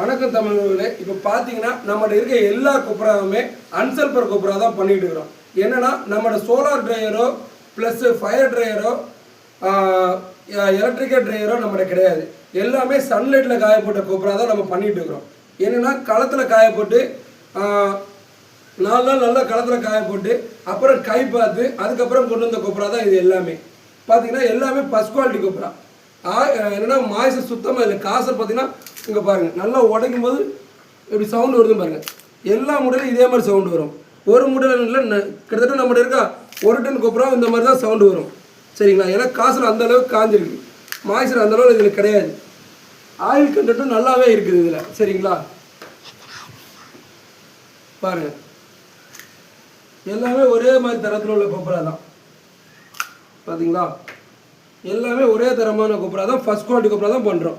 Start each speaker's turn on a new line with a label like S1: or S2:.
S1: வணக்கம் தமிழர்களே. இப்போ பார்த்தீங்கன்னா நம்மகிட்ட இருக்க எல்லா கொப்பராவுமே அன்சல்பர் கொப்பரா தான் பண்ணிட்டு இருக்கிறோம். என்னன்னா நம்மளோட சோலார் ட்ரையரோ ப்ளஸ் ஃபயர் ட்ரையரோ எலக்ட்ரிக்கல் ட்ரையரோ நம்மகிட்ட கிடையாது. எல்லாமே சன்லைட்டில் காயப்போட்ட கொப்பரா தான் நம்ம பண்ணிட்டு இருக்கிறோம். என்னென்னா களத்தில் காயப்போட்டு 4 நாள் நல்லா களத்தில் காயப்போட்டு அப்புறம் கை பார்த்து அதுக்கப்புறம் கொண்டு வந்த கொப்பரா தான் இது எல்லாமே. பார்த்தீங்கன்னா எல்லாமே ஃபஸ்ட் குவாலிட்டி கொப்பரா. என்னென்னா மாய்ச்சல் சுத்தமாக இல்லை. காசை பார்த்தீங்கன்னா இங்கே பாருங்கள், நல்லா உடைக்கும் போது இப்படி சவுண்டு வருதுன்னு பாருங்கள். எல்லா முடையிலும் இதே மாதிரி சவுண்டு வரும். ஒரு முடையில் இல்லை, கிட்டத்தட்ட நம்மகிட்ட இருக்கா 1 டன் கொப்பரா இந்த மாதிரி தான் சவுண்டு வரும். சரிங்களா? ஏன்னா காசில் அந்தளவுக்கு காஞ்சிருக்கு, மாய்ச்சல் அந்தளவுக்கு இதில் கிடையாது. ஆயில் கண்டென்ட்டும் நல்லாவே இருக்குது இதில். சரிங்களா? பாருங்கள், எல்லாமே ஒரே மாதிரி தரத்தில் உள்ள கொப்பரா தான். பார்த்தீங்களா? எல்லாமே ஒரே தரமான கொப்பரா தான், ஃபஸ்ட் குவாலிட்டி கொப்பரா தான் பண்ணுறோம்.